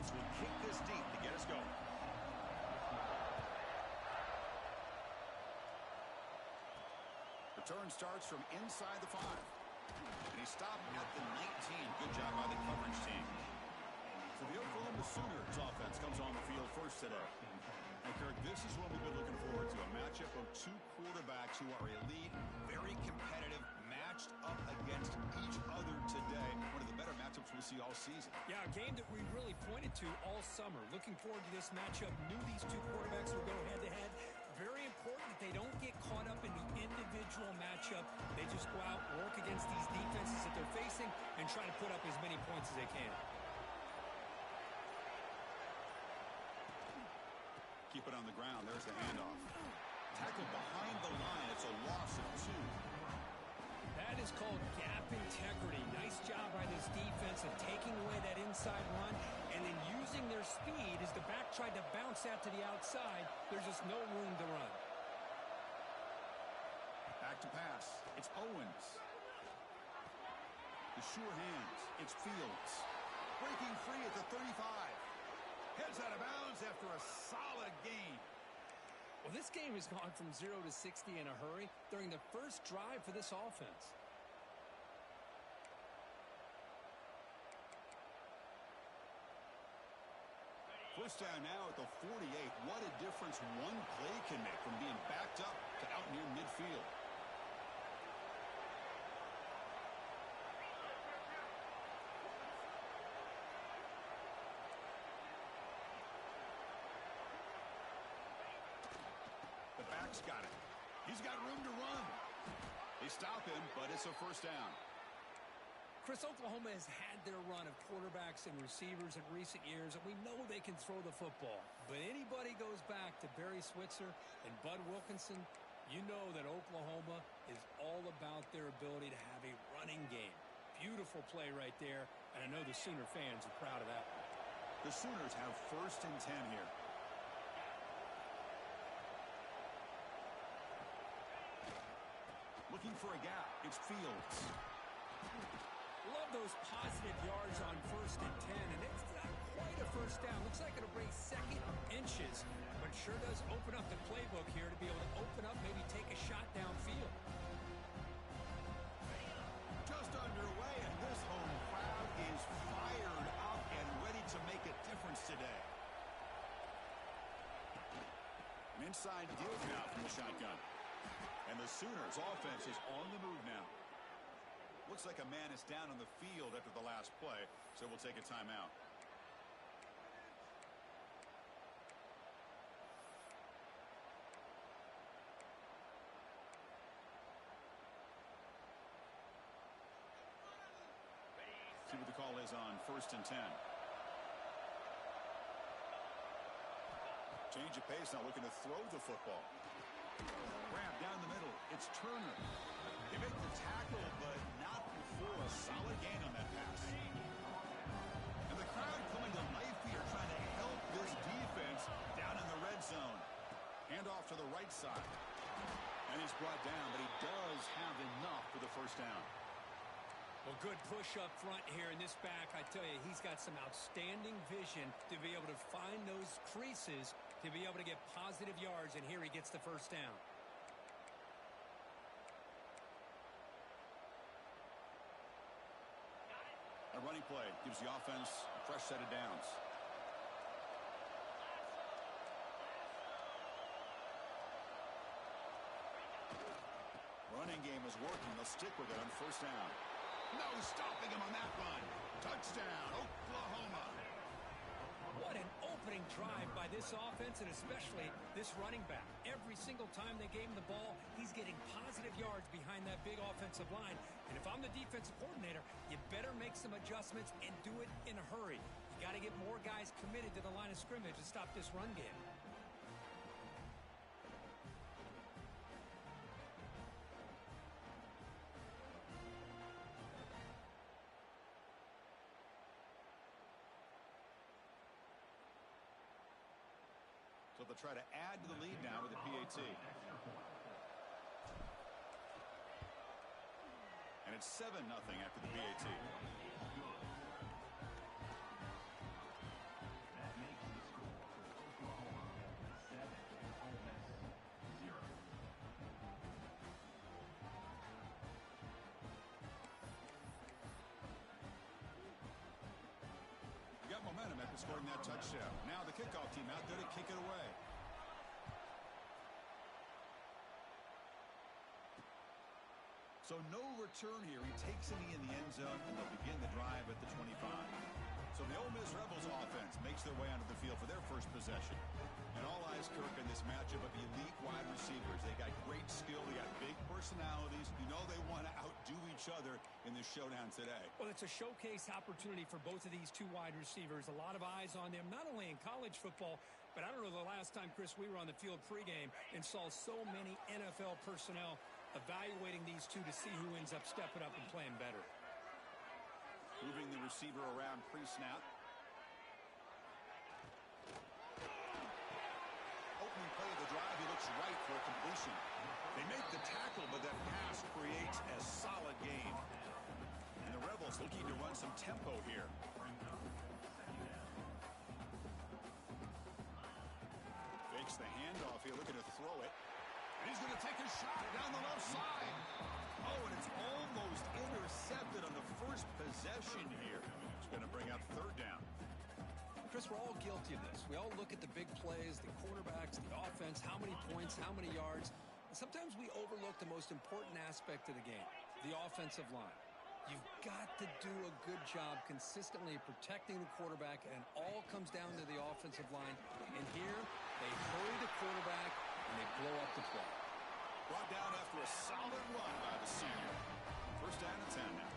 offense will kick this deep to get us going. Return starts from inside the 5. And he stopped at the 19. Good job by the coverage team. So the Oklahoma Sooners offense comes on the field first today. And Kirk, this is what we've been looking forward to, a matchup of two quarterbacks who are elite, very competitive, matched up against each other today. One of the better matchups we'll see all season. Yeah, a game that we really pointed to all summer. Looking forward to this matchup. Knew these two quarterbacks would go head-to-head. Very important that they don't get caught up in the individual matchup. They just go out, work against these defenses that they're facing, and try to put up as many points as they can. Keep it on the ground. There's the handoff. Tackled behind the line. It's a loss of 2. That is called gap integrity. Nice job by this defense of taking away that inside run and then using their speed as the back tried to bounce out to the outside. There's just no room to run. Back to pass. It's Owens. The sure hands. It's Fields. Breaking free at the 35. Heads out of bounds after a solid gain. Well, this game has gone from 0 to 60 in a hurry during the first drive for this offense. First down now at the 48. What a difference one play can make from being backed up to out near midfield. The back's got it. He's got room to run. They stop him, but it's a first down. Chris, Oklahoma has had their run of quarterbacks and receivers in recent years, and we know they can throw the football. But anybody goes back to Barry Switzer and Bud Wilkinson, you know that Oklahoma is all about their ability to have a running game. Beautiful play right there, and I know the Sooner fans are proud of that. The Sooners have first and 10 here. Looking for a gap. It's Fields. Love those positive yards on first and 10, and it's not quite a first down. Looks like it'll bring second inches, but sure does open up the playbook here to be able to open up, maybe take a shot downfield. Just underway, and this home crowd is fired up and ready to make a difference today. An inside deal now from the shotgun. And the Sooners offense is on the move now. Looks like a man is down on the field after the last play, so we'll take a timeout. See what the call is on first and 10. Change of pace, now looking to throw the football. Grab down the middle. It's Turner. They make the tackle, but not before a solid gain on that pass. And the crowd coming to life here, trying to help this defense down in the red zone. Handoff to the right side. And he's brought down, but he does have enough for the first down. Well, good push up front here in this back. I tell you, he's got some outstanding vision to be able to find those creases to be able to get positive yards, and here he gets the first down. A running play gives the offense a fresh set of downs. Running game is working. They'll stick with it on first down. No stopping him on that run. Touchdown, Oklahoma. What an opening drive by this offense, and especially this running back. Every single time they gave him the ball, he's getting positive yards behind that big offensive line. And if I'm the defensive coordinator, you better make some adjustments and do it in a hurry. You got to get more guys committed to the line of scrimmage to stop this run game. So they'll try to add to the lead now with the PAT. And it's 7-0 after the PAT. to scoring that touchdown. Now the kickoff team out there to kick it away. So no return here. He takes it in the end zone, and they'll begin the drive at the 25. So the Ole Miss Rebels offense makes their way onto the field for their first possession. And all eyes, Kirk, in this matchup of the elite wide receivers. They got great skill. They got big personalities. You know they want to outdo each other in this showdown today. Well, it's a showcase opportunity for both of these two wide receivers. A lot of eyes on them, not only in college football, but I don't know the last time, Chris, we were on the field pregame and saw so many NFL personnel evaluating these two to see who ends up stepping up and playing better. Moving the receiver around pre-snap. Opening play of the drive, he looks right for a completion. They make the tackle, but that pass creates a solid gain. And the Rebels looking to run some tempo here. Fakes the handoff here, looking to throw it. And he's going to take a shot down the left side. Oh, and it's almost intercepted on the first possession here. It's going to bring up third down. Chris, we're all guilty of this. We all look at the big plays, the quarterbacks, the offense, how many points, how many yards. And sometimes we overlook the most important aspect of the game, the offensive line. You've got to do a good job consistently protecting the quarterback, and it all comes down to the offensive line. And here, they hurry the quarterback, and they blow up the play. Brought down after a solid run by the senior. First down and 10 now.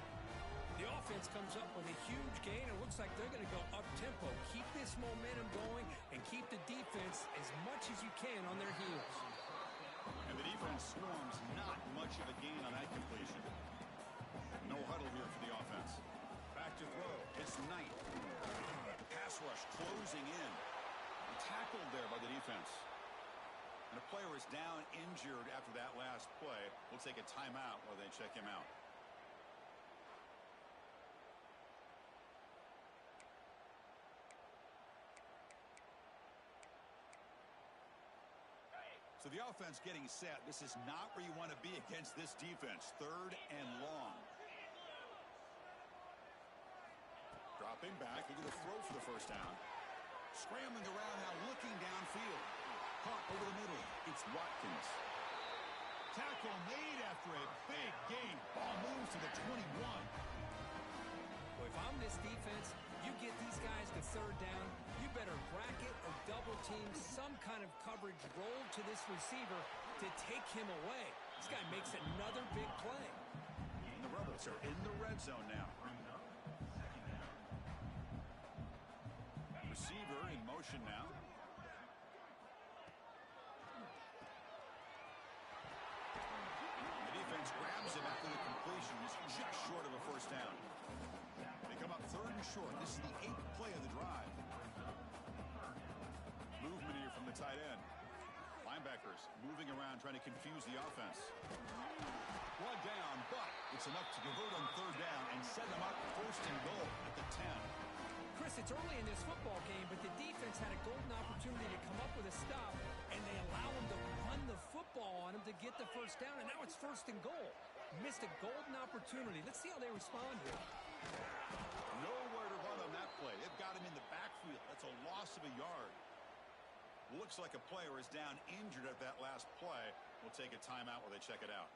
The offense comes up with a huge gain. It looks like they're going to go up-tempo. Keep this momentum going and keep the defense as much as you can on their heels. And the defense swarms not much of a gain on that completion. No huddle here for the offense. Back to throw. It's Knight. Pass rush closing in. Tackled there by the defense. And a player is down injured after that last play. We'll take a timeout while they check him out. So the offense getting set. This is not where you want to be against this defense. Third and long. Dropping back. Looking to throw for the first down. Scrambling around now, looking downfield. Caught over the middle. It's Watkins. Tackle made after a big gain. Ball moves to the 21. Well, if I'm this defense, you get these guys to third down, you better bracket or double team some kind of coverage roll to this receiver to take him away. This guy makes another big play. And the Rebels are in the red zone now. Receiver in motion now. The defense grabs him after the completion. He's just short of a first down. They come up third and short. This is the 8th play of the drive. Movement here from the tight end. Linebackers moving around, trying to confuse the offense. One down, but it's enough to convert on third down and set them up first and goal at the 10. Chris, it's early in this football game, but the defense had a golden opportunity to come up with a stop, and they allow him to run the football on him to get the first down, and now it's first and goal. Missed a golden opportunity. Let's see how they respond here. Nowhere to run on that play. They've got him in the backfield. That's a loss of a yard. Looks like a player is down injured at that last play. We'll take a timeout while they check it out.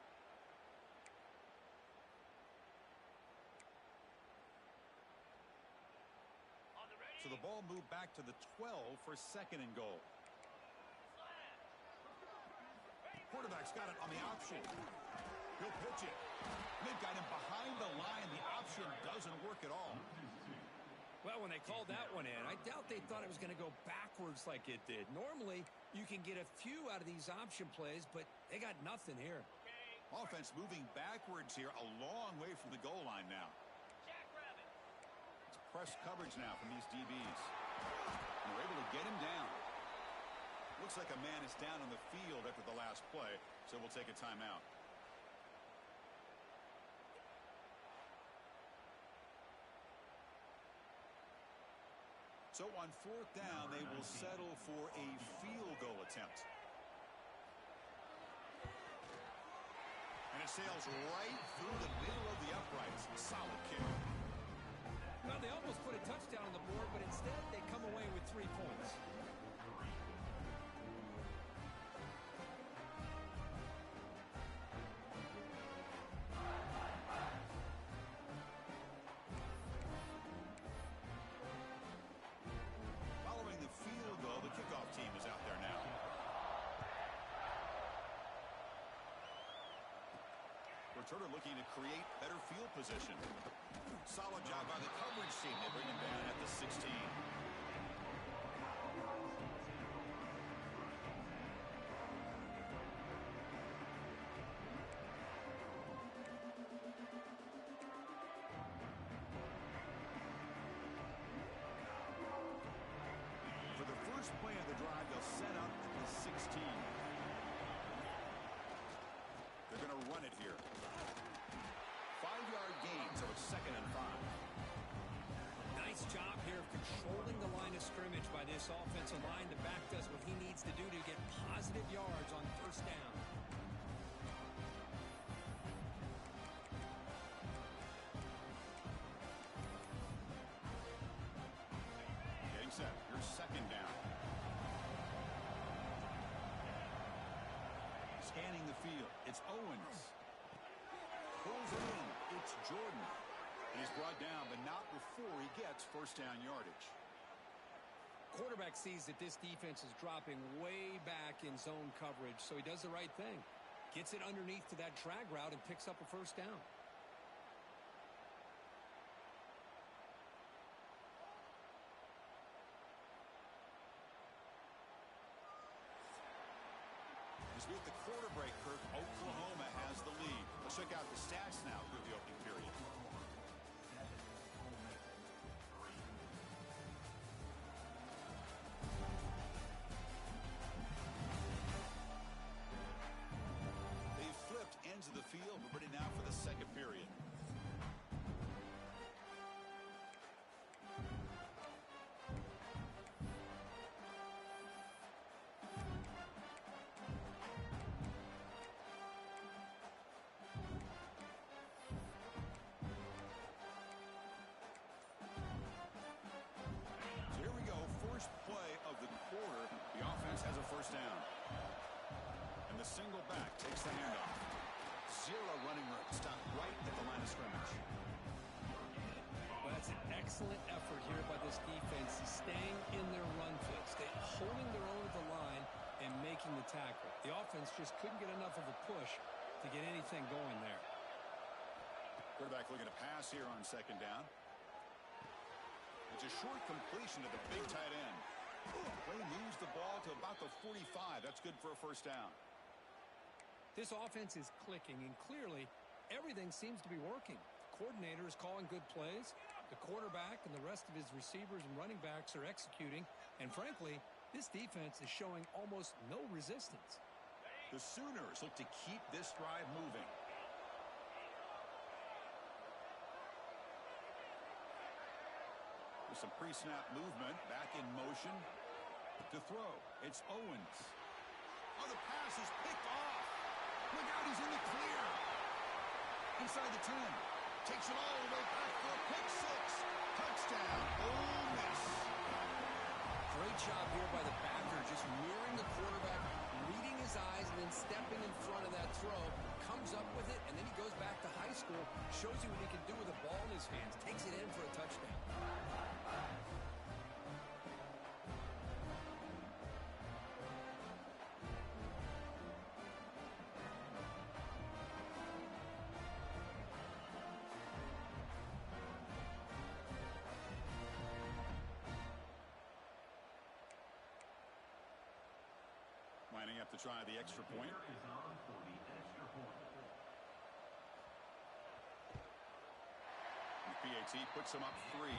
So the ball moved back to the 12 for second and goal. Quarterback's got it on the option. He'll pitch it. They've got him behind the line. The option doesn't work at all. Well, when they called that one in, I doubt they thought it was going to go backwards like it did. Normally, you can get a few out of these option plays, but they got nothing here. Offense moving backwards here, a long way from the goal line now. It's press coverage now from these DBs. And they're able to get him down. Looks like a man is down on the field after the last play, so we'll take a timeout. So on fourth down, they will settle for a field goal attempt. And it sails right through the middle of the uprights. Solid kick. Well, they almost put a touchdown on the board, but instead they come away with 3 points. Following the field goal, the kickoff team is out there now. Returner looking to create better field position. Solid job by the coverage team. They bring him down at the 16. For the first play of the drive, they'll set up at the 16. They're going to run it here. 5-yard gain, so it's 2nd and 5. Nice job here of controlling the line of scrimmage by this offensive line. The back does what he needs to do to get positive yards on 1st down. Getting set. Here's 2nd down. Scanning the field. It's Owens. Pulls it in. It's Jordan. He's brought down, but not before he gets 1st down yardage. Quarterback sees that this defense is dropping way back in zone coverage, so he does the right thing. Gets it underneath to that drag route and picks up a 1st down. As we hit the quarter break, Kirk, Oklahoma has the lead. Let's check out the stats now through the opening period. They've flipped ends of the field. We're ready now for the 2nd period. Has a 1st down. And the single back takes the handoff. 0 running room. Stopped right at the line of scrimmage. Well, that's an excellent effort here by this defense, staying in their run fix, holding their own at the line and making the tackle. The offense just couldn't get enough of a push to get anything going there. Quarterback looking to pass here on 2nd down. It's a short completion to the big tight end. Play moves the ball to about the 45. That's good for a 1st down. This offense is clicking, and clearly everything seems to be working. The coordinator is calling good plays. The quarterback and the rest of his receivers and running backs are executing. And frankly, this defense is showing almost no resistance. The Sooners look to keep this drive moving. Some pre-snap movement, back in motion to throw. It's Owens. Oh, the pass is picked off. Look out, he's in the clear. Inside the 10. Takes it all the way back for a pick 6. Touchdown, Ole Miss. Great job here by the backer, just mirroring the quarterback, reading his eyes, and then stepping in front of that throw. Comes up with it, and then he goes back to high school, shows you what he can do with the ball in his hands, takes it in for a touchdown. Lining up to try the extra point. And PAT puts him up 3.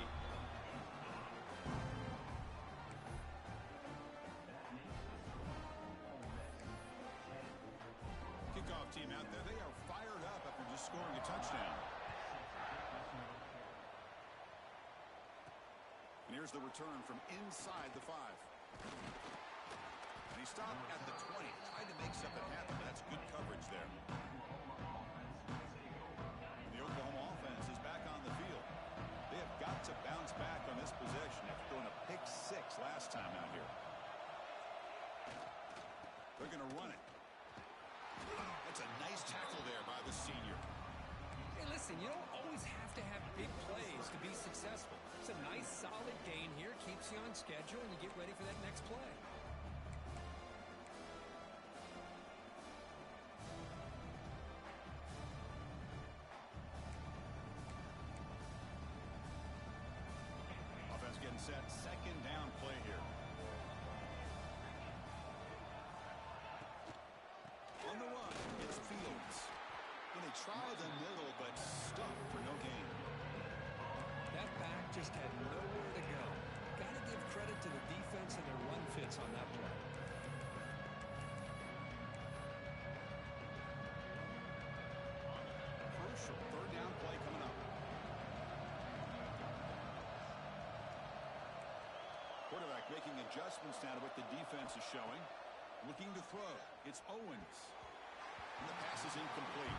Kickoff team out there. They are fired up after just scoring a touchdown. And here's the return from inside the 5. And he stopped at the 20, tried to make something happen, but that's good coverage there. The Oklahoma offense is back on the field. They have got to sacks last time out here. They're going to run it. That's a nice tackle there by the senior. Hey, listen, you don't always have to have big plays to be successful. It's a nice, solid gain here. Keeps you on schedule, and you get ready for that next play. Offense getting set. Second down play here. On the run, it's Fields. And they try the middle, but stuck for no gain. That back just had nowhere to go. Got to give credit to the defense and their run fits on that play. Crucial third down play coming up. Quarterback making adjustments now to what the defense is showing. Looking to throw. It's Owens. And the pass is incomplete.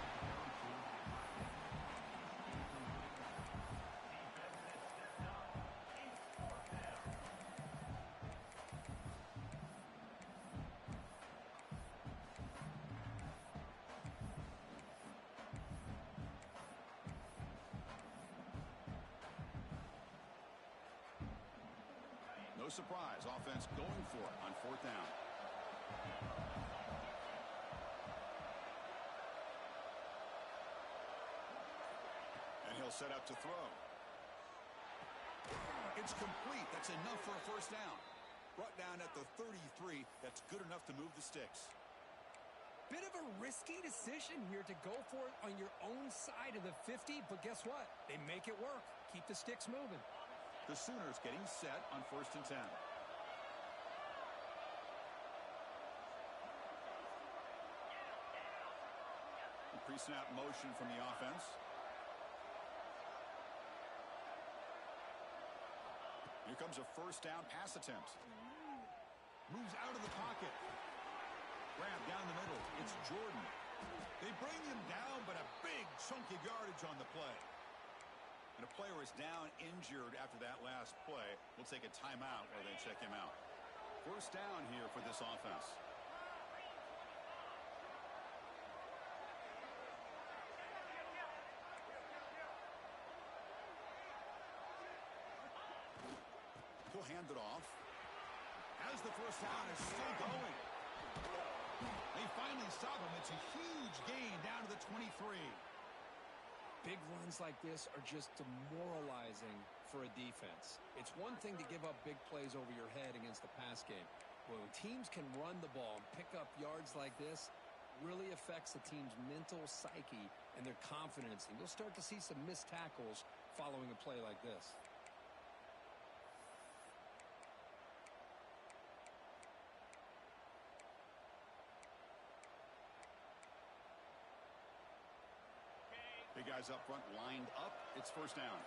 No surprise, offense going for it on fourth down. And he'll set up to throw. It's complete. That's enough for a first down. Brought down at the 33. That's good enough to move the sticks. Bit of a risky decision here to go for it on your own side of the 50, but guess what? They make it work. Keep the sticks moving. The Sooners getting set on 1st and 10. Pre-snap motion from the offense. Here comes a first down pass attempt. Moves out of the pocket. Grab down the middle. It's Jordan. They bring him down, but a big chunk of yardage on the play. And a player is down injured after that last play. We'll take a timeout while they check him out. First down here for this offense. He'll hand it off. As the first down is still going. They finally stop him. It's a huge gain down to the 23. Big runs like this are just demoralizing for a defense. It's one thing to give up big plays over your head against the pass game. When teams can run the ball and pick up yards like this, really affects the team's mental psyche and their confidence. And you'll start to see some missed tackles following a play like this. Big guys up front lined up. It's first down.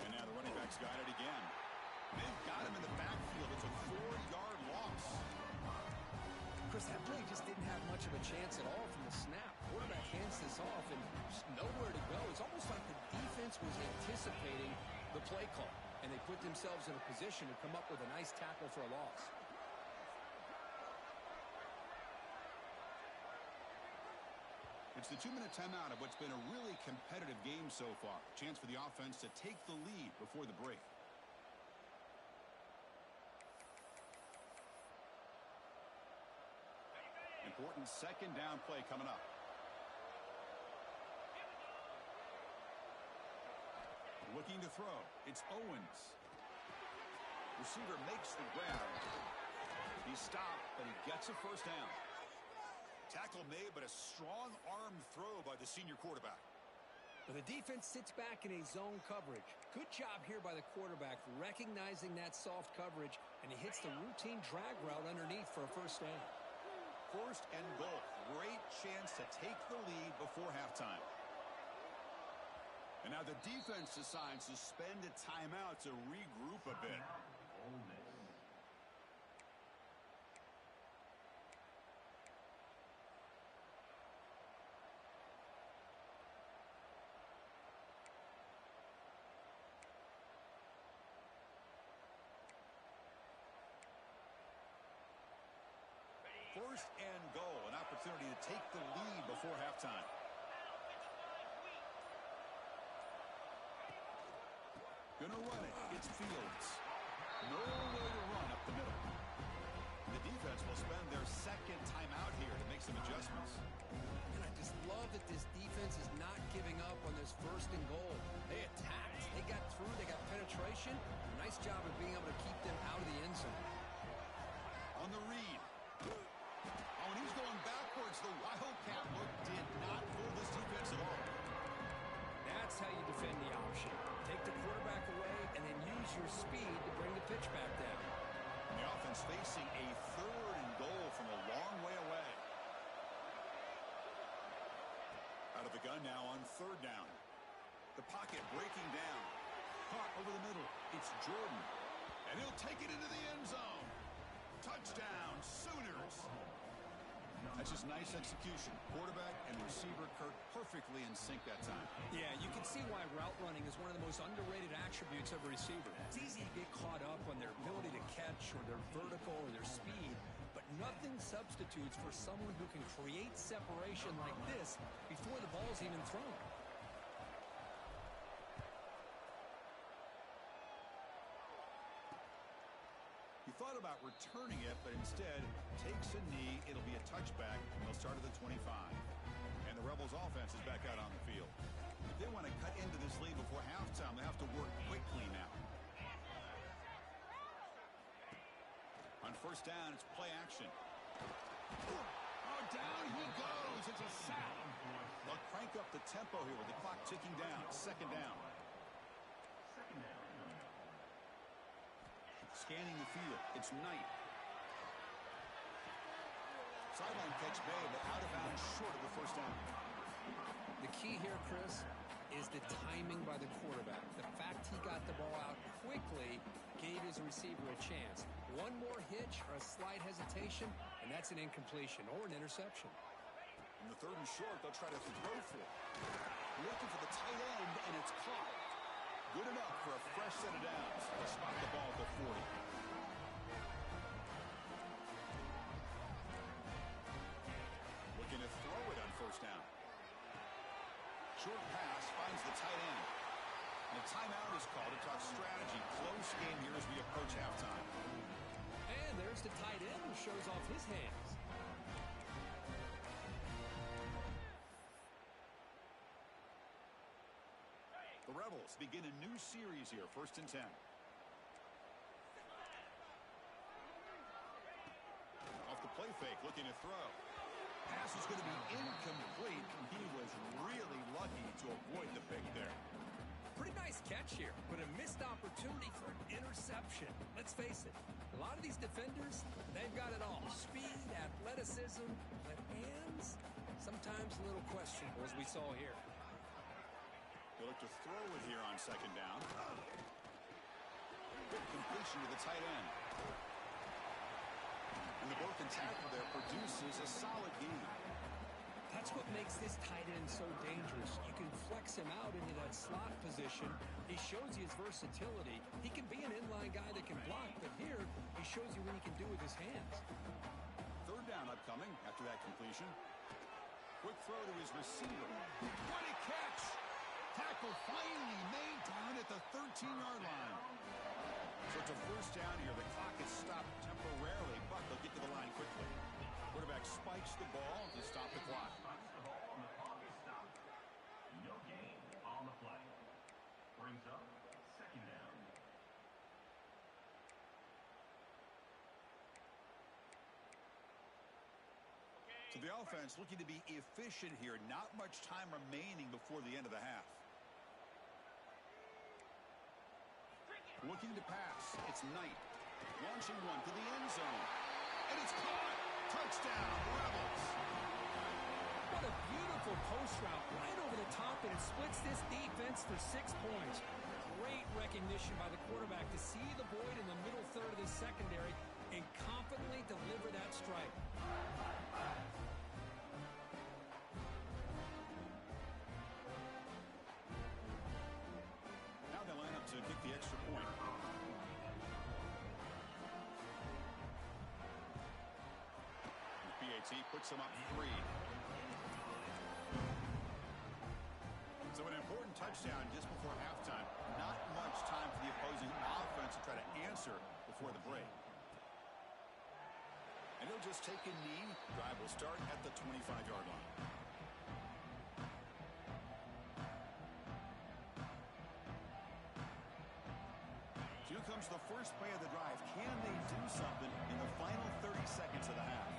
And now the running backs got it again. They've got him in the backfield. It's a 4-yard loss. Chris, that play just didn't have much of a chance at all from the snap. Quarterback hands this off and just nowhere to go. It's almost like the defense was anticipating the play call, and they put themselves in a position to come up with a nice tackle for a loss. It's the 2-minute timeout of what's been a really competitive game so far. Chance for the offense to take the lead before the break. Important second down play coming up. Looking to throw. It's Owens. Receiver makes the grab. He stopped, but he gets a first down. Tackle made, but a strong arm throw by the senior quarterback. But the defense sits back in a zone coverage. Good job here by the quarterback recognizing that soft coverage, and he hits the routine drag route underneath for a first down. First and goal. Great chance to take the lead before halftime. And now the defense decides to spend a timeout to regroup a bit. first and goal, an opportunity to take the lead before halftime. Gonna run it. It's Fields. Nowhere to run up the middle. The defense will spend their second timeout here to make some adjustments. And I just love that this defense is not giving up on this first and goal. They attacked. They got through. They got penetration. Nice job of being able to keep them out of the end zone. On the read. Oh, and he's going backwards. The Wildcat look did not fool this defense at all. That's how you defend the option. Take the quarterback away and then use your speed to bring the pitch back down. And the offense facing a third and goal from a long way away. Out of the gun now on third down. The pocket breaking down. Caught over the middle. It's Jordan. And he'll take it into the end zone. Touchdown, Sooners. That's just nice execution. Quarterback and receiver Kirk perfectly in sync that time. Yeah, you can see why route running is one of the most underrated attributes of a receiver. It's easy to get caught up on their ability to catch or their vertical or their speed, but nothing substitutes for someone who can create separation like this before the ball's even thrown. Thought about returning it, but instead takes a knee. It'll be a touchback, and they'll start at the 25. And the Rebels offense is back out on the field. If they want to cut into this lead before halftime, they have to work quickly now. On first down, it's play action. Oh, down he goes. It's a sack. They'll crank up the tempo here with the clock ticking down. Second down. Scanning the field. It's Knight. Sideline catch made, but out of bounds short of the first down. The key here, Chris, is the timing by the quarterback. The fact he got the ball out quickly gave his receiver a chance. One more hitch or a slight hesitation, and that's an incompletion or an interception. In the third and short, they'll try to throw for it. Looking for the tight end, and it's caught. Good enough for a fresh set of downs. They'll spot the ball at the 40. Looking to throw it on first down. Short pass finds the tight end. And a timeout is called to talk strategy. Close game here as we approach halftime. And there's the tight end who shows off his hands. The Rebels begin a new series here, 1st and 10. Off the play fake, looking to throw. Pass is going to be incomplete. He was really lucky to avoid the pick there. Pretty nice catch here, but a missed opportunity for an interception. Let's face it, a lot of these defenders, they've got it all. Speed, athleticism, but hands, sometimes a little questionable, as we saw here. They look to throw it here on second down. Good completion to the tight end. And the broken tackle there produces a solid gain. That's what makes this tight end so dangerous. You can flex him out into that slot position. He shows you his versatility. He can be an inline guy that can block, but here he shows you what he can do with his hands. Third down upcoming after that completion. Quick throw to his receiver. What a catch! Tackle finally made down at the 13-yard line. So it's a first down here. The clock is stopped temporarily, but they'll get to the line quickly. Quarterback spikes the ball to stop the clock. No gain on the play. Brings up second down. So the offense looking to be efficient here. Not much time remaining before the end of the half. Looking to pass. It's Knight. Launching one to the end zone. And it's caught. Touchdown, Rebels. What a beautiful post route right over the top, and it splits this defense for 6 points. Great recognition by the quarterback to see the void in the middle third of the secondary and confidently deliver that strike. Now they line up to kick the extra point. points. He puts them up 3. So an important touchdown just before halftime. Not much time for the opposing offense to try to answer before the break. And he'll just take a knee. Drive will start at the 25-yard line. Here comes the first play of the drive. Can they do something in the final 30 seconds of the half?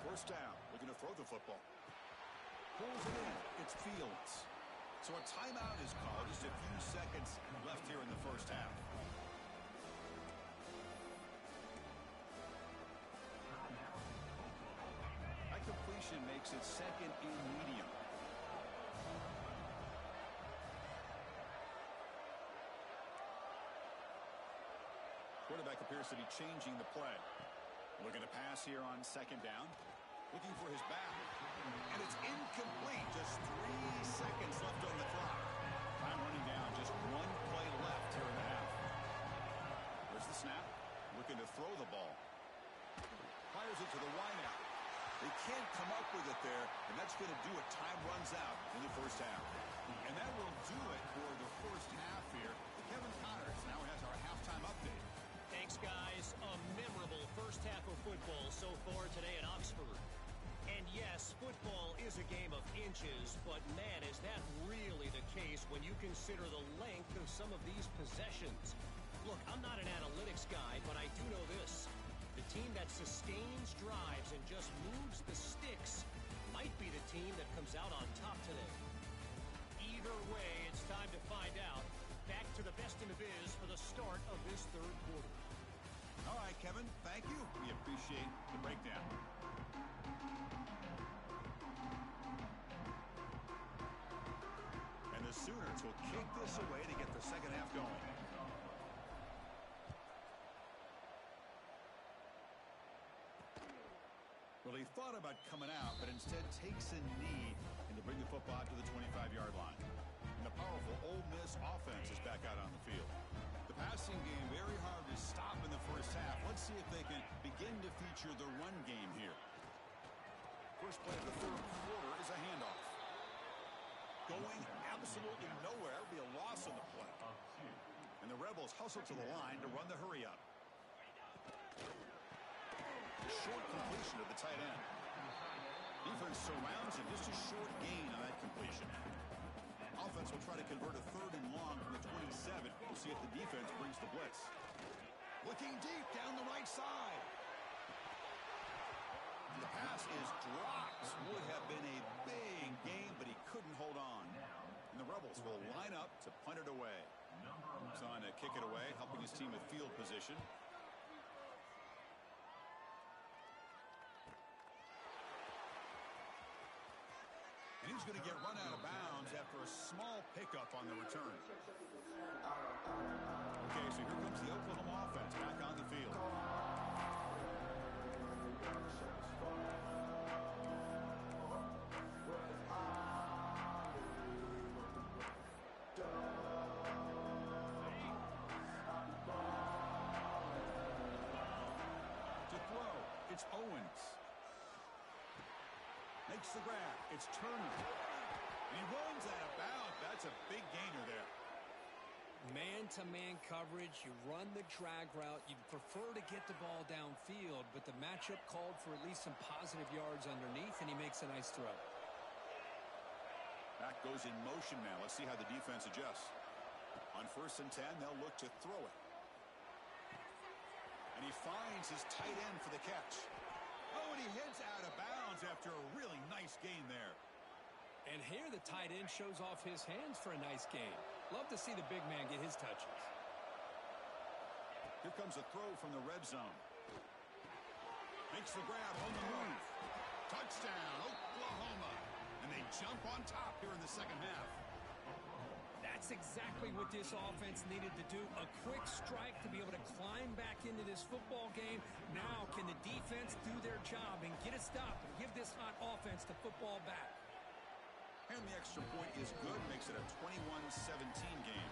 First down, looking to throw the football. Pulls it in. It's Fields. So a timeout is called. Just a few seconds left here in the first half. That completion makes it second and medium. Quarterback appears to be changing the play. Looking to pass here on second down. Looking for his back. And it's incomplete. Just 3 seconds left on the clock. Time running down. Just one play left here in the half. There's the snap. Looking to throw the ball. Fires it to the wideout. They can't come up with it there, and that's going to do it. Time runs out in the first half. And that will do it for the first half here. Kevin Connors now has our halftime update. Thanks, guys. A memorable first half of football so far today in Oxford. And yes, football is a game of inches, but man, is that really the case when you consider the length of some of these possessions. Look, I'm not an analytics guy, but I do know this. The team that sustains drives and just moves the sticks might be the team that comes out on top today. Either way, it's time to find out. Back to the best in the biz for the start of this third quarter. All right, Kevin, thank you. We appreciate the breakdown. And the Sooners will kick this away to get the second half going. Well, he thought about coming out, but instead takes a knee and to bring the football to the 25-yard line. And the powerful Ole Miss offense is back out on the field. The passing game very hard to stop in the first half. Let's see if they can begin to feature the run game here. First play of the third quarter is a handoff. Going absolutely nowhere. That would be a loss on the play. And the Rebels hustle to the line to run the hurry up. Short completion of the tight end. Defense surrounds him. Just a short gain on that completion. Offense will try to convert a third and long from the 27. We'll see if the defense brings the blitz. Looking deep down the right side. And the pass is dropped. Would have been a big game, but he couldn't hold on. And the Rebels will line up to punt it away. He's on to kick it away, helping his team with field position. And he's going to get run out of bounds after a small pickup on the return. Okay, so here comes the Oklahoma offense back on the field. To throw, it's Owens. Makes the grab. It's Turner. And he runs out of bounds. That's a big gainer there. Man-to-man coverage. You run the drag route. You'd prefer to get the ball downfield, but the matchup called for at least some positive yards underneath, and he makes a nice throw. Back goes in motion now. Let's see how the defense adjusts. On 1st and 10, they'll look to throw it. And he finds his tight end for the catch. Oh, and he heads out of bounds after a really nice gain there. And here the tight end shows off his hands for a nice gain. Love to see the big man get his touches. Here comes a throw from the red zone. Makes the grab on the move. Touchdown, Oklahoma. And they jump on top here in the second half. That's exactly what this offense needed to do. A quick strike to be able to climb back into this football game. Now can the defense do their job and get a stop and give this hot offense the football back? And the extra point is good. Makes it a 21-17 game.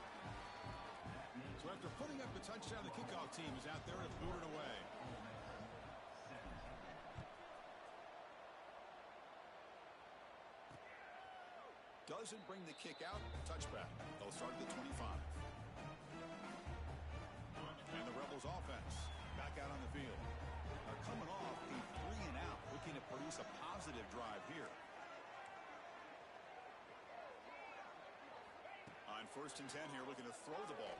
So after putting up the touchdown, the kickoff team is out there to boot it away. Doesn't bring the kick out. Touchback. They'll start at the 25. And the Rebels offense back out on the field. They're coming off a 3-and-out, looking to produce a positive drive here. On 1st and 10 here, looking to throw the ball.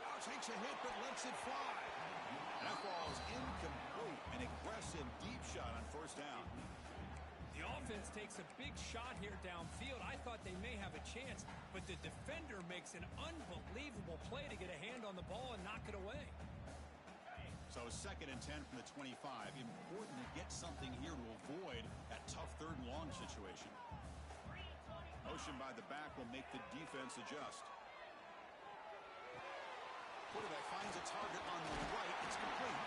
Now takes a hit, but lets it fly. And that ball is incomplete. An aggressive deep shot on 1st down. The offense takes a big shot here downfield. I thought they may have a chance, but the defender makes an unbelievable play to get a hand on the ball and knock it away. So 2nd and 10 from the 25. Important to get something here to avoid that tough 3rd and long situation. Motion by the back will make the defense adjust. Quarterback finds a target on the right. It's complete.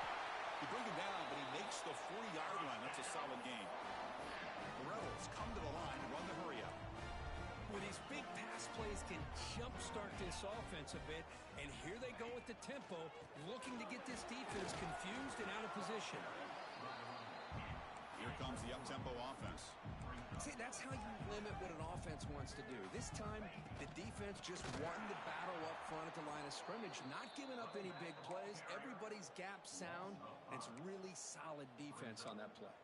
He brings him down, but he makes the 40-yard line. That's a solid game. The Rebels come to the line and run the hurry up. Well, these big pass plays can jumpstart this offense a bit, and here they go with the tempo, looking to get this defense confused and out of position. Here comes the up-tempo offense. See, that's how you limit what an offense wants to do. This time, the defense just won the battle up front at the line of scrimmage, not giving up any big plays. Everybody's gap sound, and it's really solid defense on that play.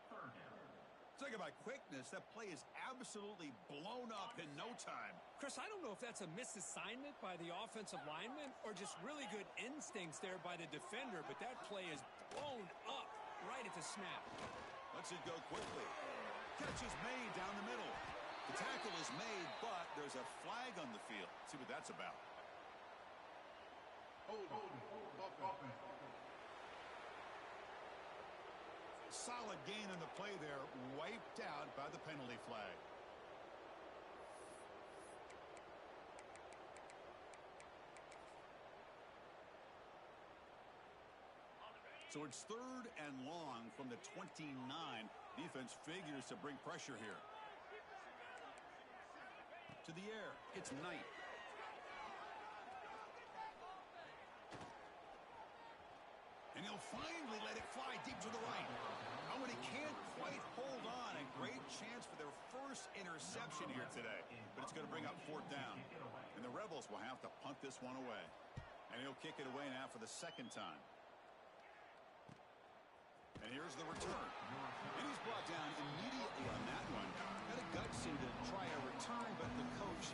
Talk about quickness. That play is absolutely blown up in no time. Chris, I don't know if that's a misassignment by the offensive lineman or just really good instincts there by the defender, but that play is blown up right at the snap. Lets it go quickly. Catch is made down the middle. The tackle is made, but there's a flag on the field. See what that's about. Solid gain on the play there, wiped out by the penalty flag. So it's 3rd and long from the 29. Defense figures to bring pressure here. To the air, it's Knight. And he'll finally let it fly deep to the right. Oh, and he can't quite hold on. A great chance for their first interception here today. But it's going to bring up 4th down. And the Rebels will have to punt this one away. And he'll kick it away now for the 2nd time. And here's the return. And he's brought down immediately on that one. Had a gutsy to try a return, but the coach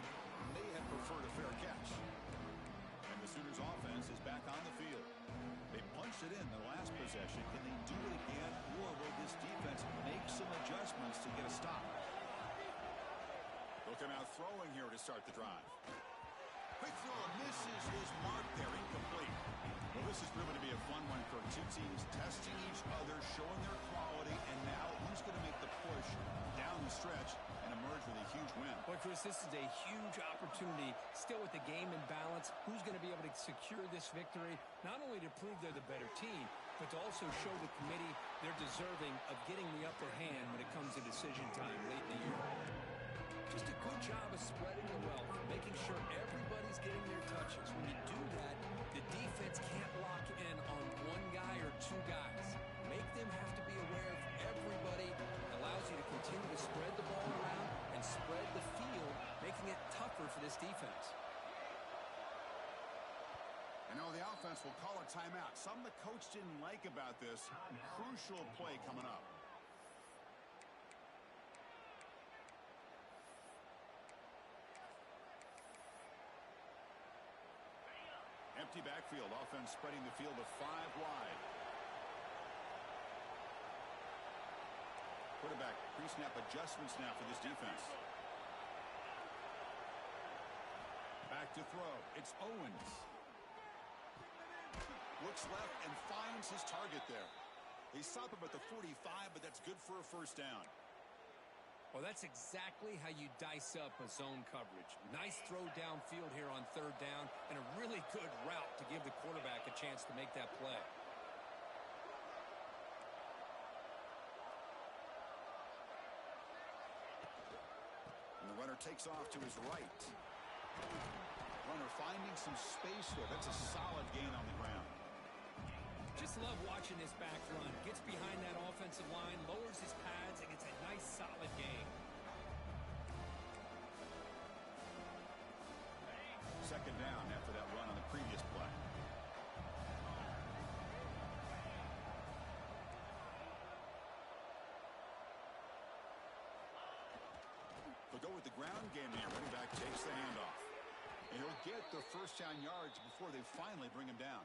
may have preferred a fair catch. And the Sooners offense is back on the field. They punched it in the last possession. Can they do it again, or will this defense make some adjustments to get a stop? They'll come out throwing here to start the drive. Quick throw misses his mark there, incomplete. Well, this is proving to be a fun one for two teams, testing each other, showing their quality, and now who's going to make the push down the stretch and emerge with a huge win. Boy, Chris, this is a huge opportunity. Still with the game in balance, who's going to be able to secure this victory, not only to prove they're the better team, but to also show the committee they're deserving of getting the upper hand when it comes to decision time late in the year. Just a good job of spreading the wealth, making sure everybody's getting their touches. When you do that, the defense can't lock in on one guy or 2 guys. Make them have to be aware of everybody. It allows you to continue to spread the ball around and spread the field, making it tougher for this defense. And now the offense will call a timeout. Something the coach didn't like about this. Crucial play coming up. Empty backfield. Offense spreading the field of 5 wide. Quarterback pre-snap adjustments now for this defense. Back to throw. It's Owens. Looks left and finds his target there. They stop him at the 45, but that's good for a 1st down. Well, that's exactly how you dice up a zone coverage. Nice throw downfield here on 3rd down, and a really good route to give the quarterback a chance to make that play. And the runner takes off to his right. Runner finding some space there. That's a solid gain on the ground. Just love watching this back run. Gets behind that offensive line, lowers his pads, and gets a nice solid gain. Second down after that run on the previous play. They'll go with the ground game here. Running back takes the handoff. And he'll get the first down yards before they finally bring him down.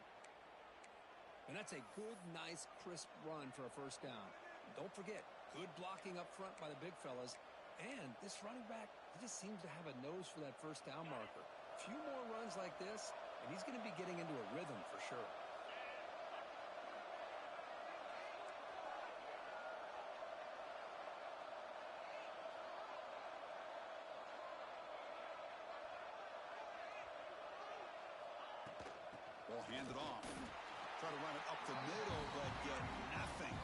And that's a good, nice, crisp run for a first down. Don't forget, good blocking up front by the big fellas. And this running back, he just seems to have a nose for that first down marker. A few more runs like this, and he's going to be getting into a rhythm for sure. Ball handed off. Try to run it up the middle, but get nothing.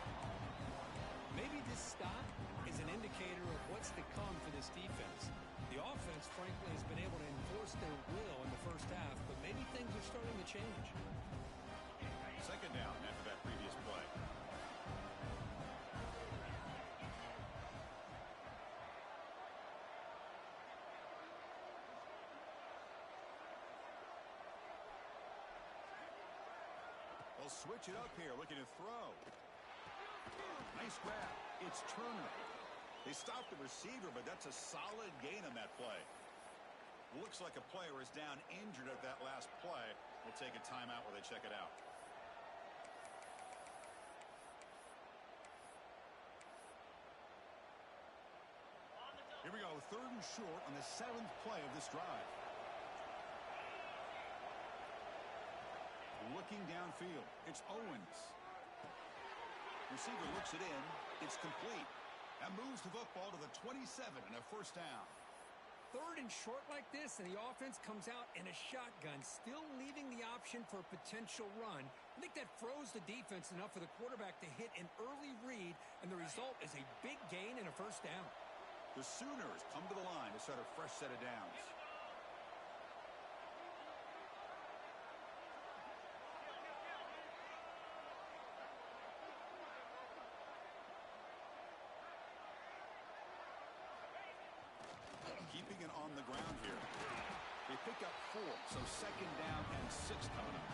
Maybe this stop is an indicator of what's to come for this defense. The offense, frankly, has been able to enforce their will in the first half, but maybe things are starting to change. Second down after that previous play. They'll switch it up here, looking to throw. Nice grab. It's Turner. They stopped the receiver, but that's a solid gain on that play. Looks like a player is down injured at that last play. We'll take a timeout while they check it out. Here we go, third and short on the 7th play of this drive. Looking downfield, it's Owens. Receiver looks it in. It's complete. That moves the football to the 27 and a first down. Third and short like this, and the offense comes out in a shotgun, still leaving the option for a potential run. I think that froze the defense enough for the quarterback to hit an early read, and the result is a big gain and a first down. The Sooners come to the line to start a fresh set of downs. Keeping it on the ground here. They pick up 4, so second down and 6 coming up.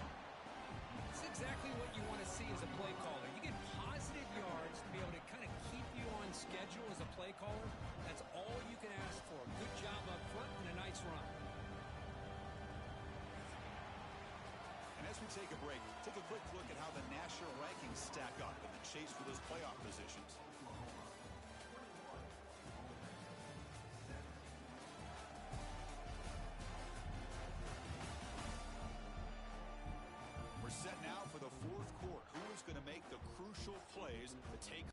It's exactly what you want to see as a play caller. You get positive yards to be able to kind of keep you on schedule as a play caller. That's all you can ask for. Good job up front and a nice run. And as we take a break, take a quick look at how the national rankings stack up in the chase for those playoff positions. Set now for the 4th quarter. Who is going to make the crucial plays to take?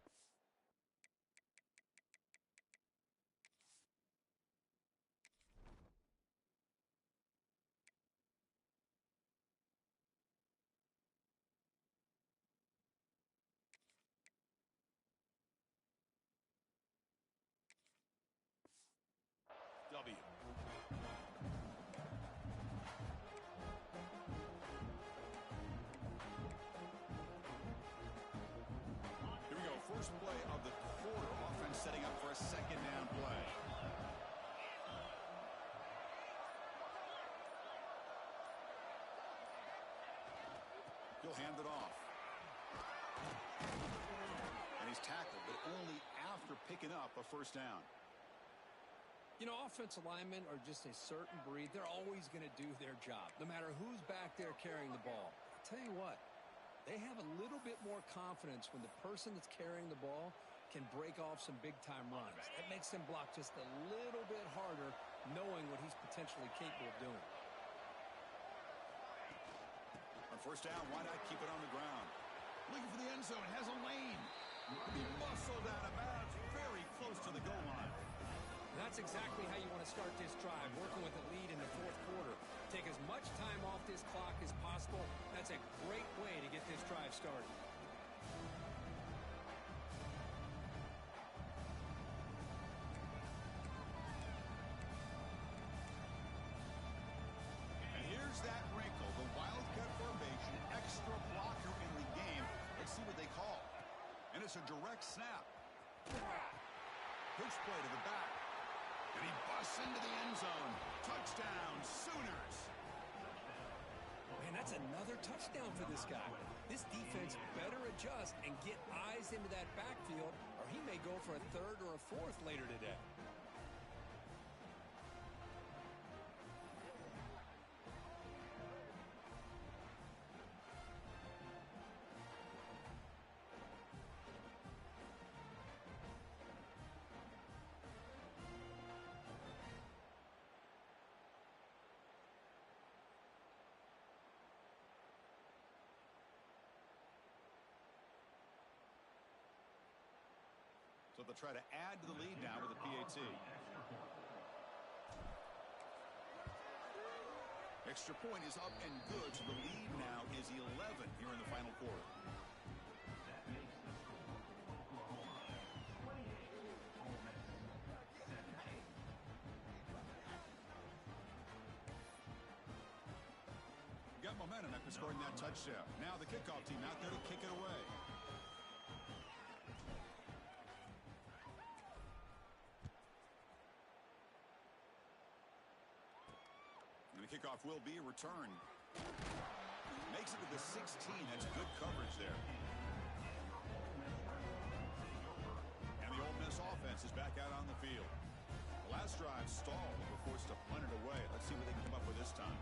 W. First play of the quarter. Offense setting up for a second down play. He'll hand it off. And he's tackled, but only after picking up a first down. You know, offensive linemen are just a certain breed. They're always going to do their job, no matter who's back there carrying the ball. I'll tell you what. They have a little bit more confidence when the person that's carrying the ball can break off some big-time runs. That makes them block just a little bit harder, knowing what he's potentially capable of doing. On first down, why not keep it on the ground? Looking for the end zone, has a lane. He muscled out of bounds, very close to the goal line. That's exactly how you want to start this drive, working with the lead in the 4th quarter. Take as much time off this clock as possible. That's a great way to get this drive started. And here's that wrinkle, the Wildcat formation, extra blocker in the game. Let's see what they call. And it's a direct snap. Pitch play to the back. And he busts into the end zone. Touchdown, Sooners. Man, that's another touchdown for this guy. This defense better adjust and get eyes into that backfield, or he may go for a third or a fourth later today. So they'll try to add to the lead now with a PAT. Extra point is up and good. So the lead now is 11 here in the final quarter. That makes the score Oklahoma 28, Ole Miss 17. Got momentum after scoring that touchdown. Now the kickoff team out there to kick it away. And the kickoff will be a return. Makes it to the 16. That's good coverage there. And the Ole Miss offense is back out on the field. The last drive stalled and were forced to punt it away. Let's see what they can come up with this time.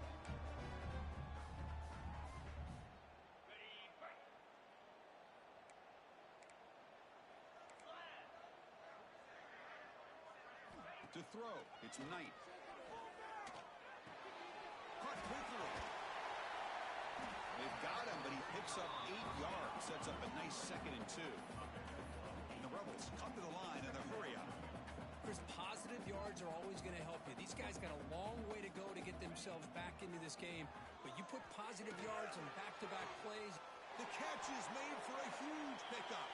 To throw, it's Knight. Caught quickly. They've got him, but he picks up 8 yards. Sets up a nice 2nd and 2. And the Rebels come to the line in a hurry up. Chris, positive yards are always going to help you. These guys got a long way to go to get themselves back into this game. But you put positive yards on back-to-back plays. The catch is made for a huge pickup.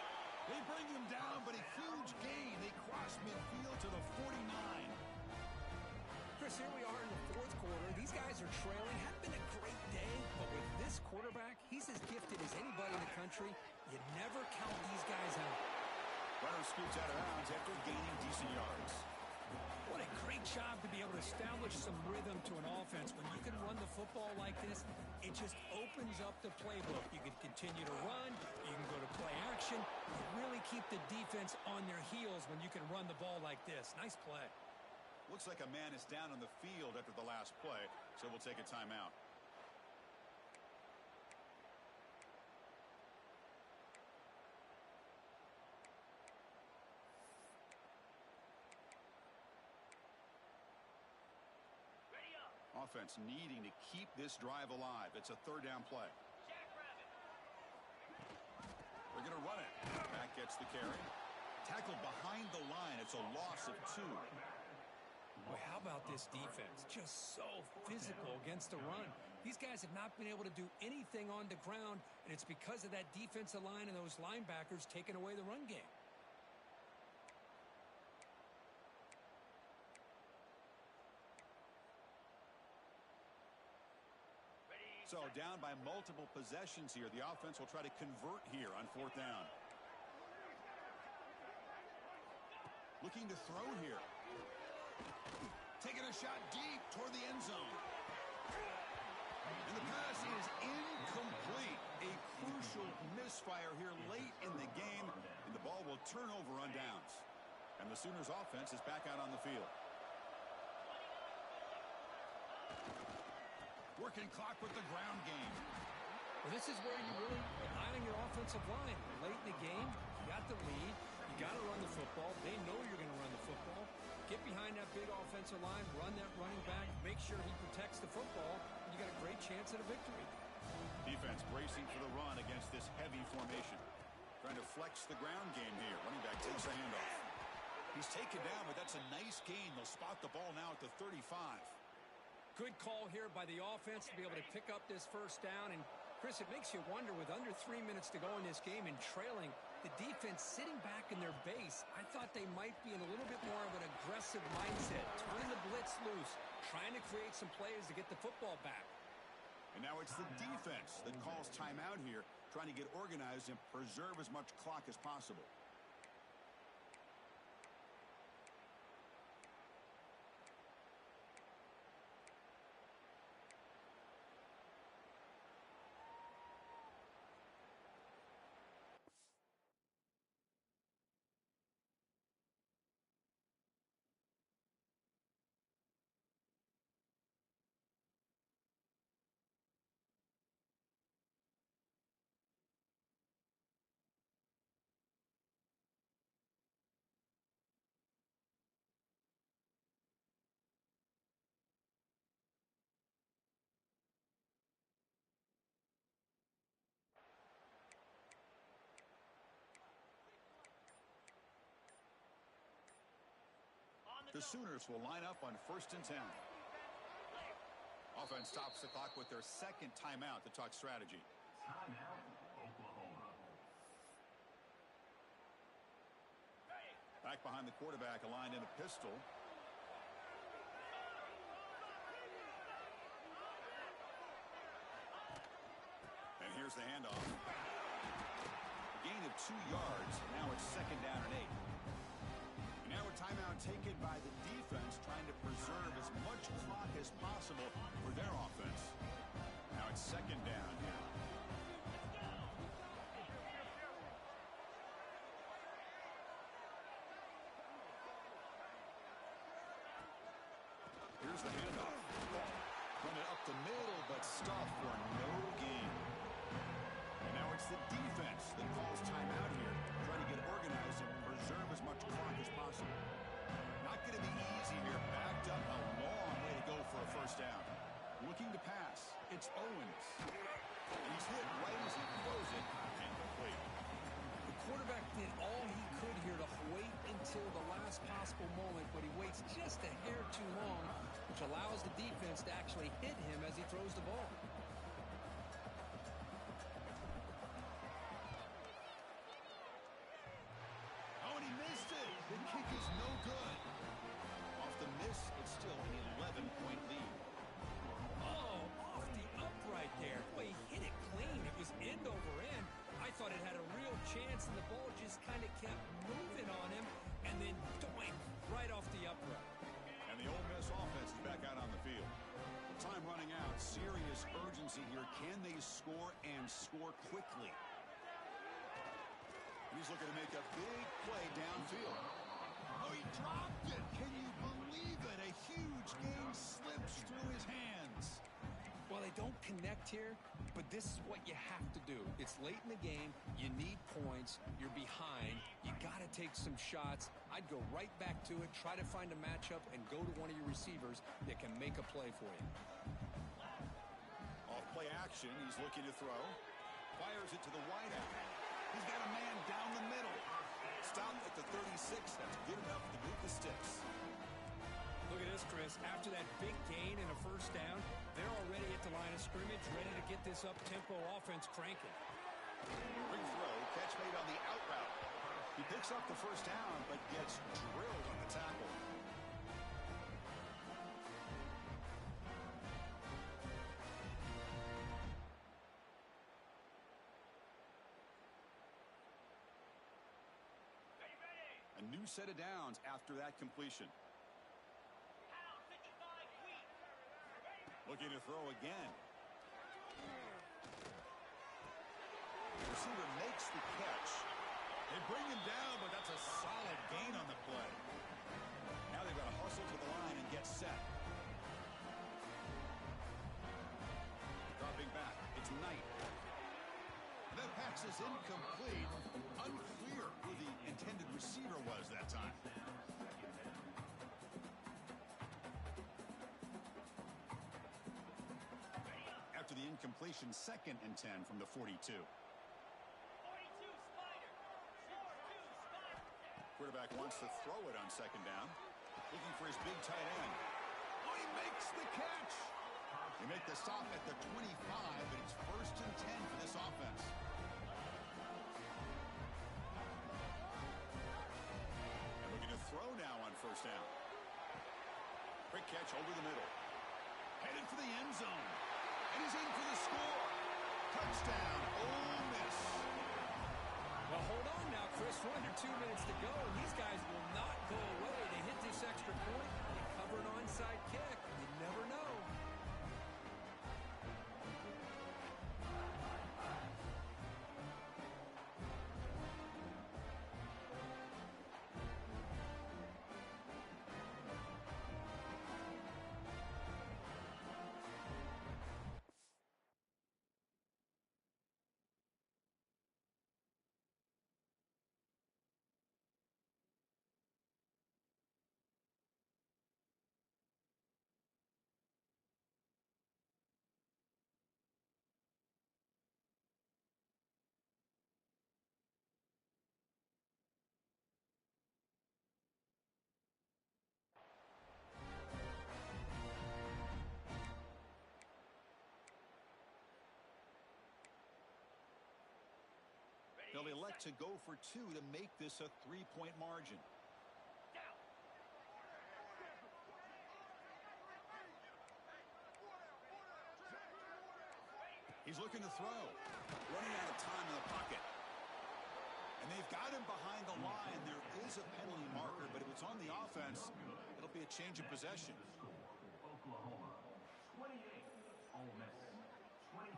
They bring him down, but a huge gain. They cross midfield to the 49. Chris, here we are in the fourth quarter. These guys are trailing. Had been a great day, but with this quarterback, he's as gifted as anybody in the country. You never count these guys out. Runner scoots out of bounds after gaining decent yards. What a great job to be able to establish some rhythm to an offense. When you can run the football like this, it just opens up the playbook. You can continue to run. You can go to play action. You really keep the defense on their heels when you can run the ball like this. Nice play. Looks like a man is down on the field after the last play, so we'll take a timeout. Offense needing to keep this drive alive. It's a 3rd down play. They're going to run it. Back gets the carry. Tackled behind the line. It's a loss of 2. Boy, how about this defense? Just so physical against the run. These guys have not been able to do anything on the ground, and it's because of that defensive line and those linebackers taking away the run game. So down by multiple possessions here. The offense will try to convert here on 4th down. Looking to throw here. Taking a shot deep toward the end zone. And the pass is incomplete. A crucial misfire here late in the game. And the ball will turn over on downs. And the Sooners offense is back out on the field. Working clock with the ground game. Well, this is where you really rely on your offensive line. Late in the game, you got the lead. You got to run the football. They know you're going to run the football. Get behind that big offensive line, run that running back, make sure he protects the football, and you got a great chance at a victory. Defense bracing for the run against this heavy formation. Trying to flex the ground game here. Running back takes a handoff. He's taken down, but that's a nice gain. They'll spot the ball now at the 35. Good call here by the offense to be able to pick up this 1st down. And, Chris, it makes you wonder, with under 3 minutes to go in this game and trailing, the defense sitting back in their base, I thought they might be in a little bit more of an aggressive mindset, turning the blitz loose, trying to create some plays to get the football back. And now it's the defense that calls timeout here, trying to get organized and preserve as much clock as possible. The Sooners will line up on 1st and 10. Offense stops the clock with their second timeout to talk strategy. Timeout, Oklahoma. Back behind the quarterback, aligned in a pistol. And here's the handoff. A gain of 2 yards. Now it's 2nd down and 8. And now a timeout taken by the defense, trying to preserve as much clock as possible for their offense. Now it's 2nd down now. Here's the handoff. Run it up the middle, but stuffed for no gain. And now it's the defense that calls timeout here, trying to get organized and preserve as much clock as possible. Not going to be easy here. Backed up a long way to go for a 1st down. Looking to pass. It's Owens. And he's hit right as he throws it. Incomplete. The quarterback did all he could here to wait until the last possible moment, but he waits just a hair too long, which allows the defense to actually hit him as he throws the ball. Oh, and he missed it. The kick is no good. Off the miss, it's still an 11-point lead. Oh, off the upright there. Boy, he hit it clean. It was end over end. I thought it had a real chance, and the ball just kind of kept moving on him, and then doink, right off the upright. And the Ole Miss offense is back out on the field. Time running out. Serious urgency here. Can they score and score quickly? He's looking to make a big play downfield. Oh, he dropped it. Can you believe it? A huge game slips through his hands. Well, they don't connect here, but this is what you have to do. It's late in the game. You need points. You're behind. You got to take some shots. I'd go right back to it, try to find a matchup, and go to one of your receivers that can make a play for you. Off play action. He's looking to throw. Fires it to the wideout. He's got a man down the middle. Stopped at the 36. That's good enough to move the sticks. Look at this, Chris. After that big gain and a 1st down, they're already at the line of scrimmage, ready to get this up-tempo offense cranking. Big throw. Catch made on the out route. He picks up the 1st down, but gets drilled on the tackle. A new set of downs after that completion. Looking to throw again. The receiver makes the catch. They bring him down, but that's a solid gain on the play. Now they've got to hustle to the line and get set. Dropping back. It's Knight. That pass is incomplete. Unclear who the intended receiver was that time. After the incompletion, 2nd and 10 from the 42. Quarterback wants to throw it on 2nd down. Looking for his big tight end. Oh, he makes the catch. They make the stop at the 25, but it's 1st and 10 for this offense. And looking to throw now on 1st down. Quick catch over the middle. Headed for the end zone. And he's in for the score. Touchdown, Ole Miss. Well, hold on now, Chris. 1 or 2 minutes to go, and these guys will not go away. They hit this extra point. They cover an onside kick. You never know. They'll elect to go for two to make this a 3-point margin. He's looking to throw. Running out of time in the pocket. And they've got him behind the line. There is a penalty marker, but if it's on the offense, it'll be a change of possession. Oklahoma 28, Ole Miss 23.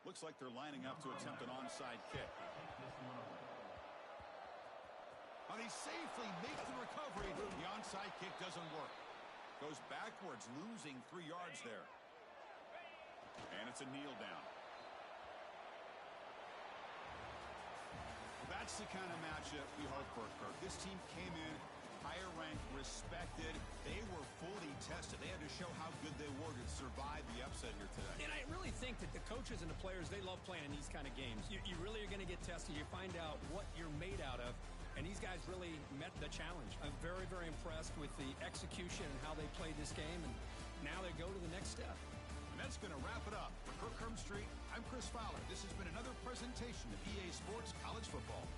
Looks like they're lining up to attempt an onside kick. And he safely makes the recovery. The onside kick doesn't work. Goes backwards, losing 3 yards there. And it's a kneel down. That's the kind of matchup we hope for, Kirk. This team came in higher ranked, respected. They were fully tested. They had to show how good they were to survive the upset here today. And I really think that the coaches and the players, they love playing in these kind of games. You really are going to get tested. You find out what you're made out of. And these guys really met the challenge. I'm very, very impressed with the execution and how they played this game. And now they go to the next step. And that's going to wrap it up. For Kirk Street, I'm Chris Fowler. This has been another presentation of EA Sports College Football.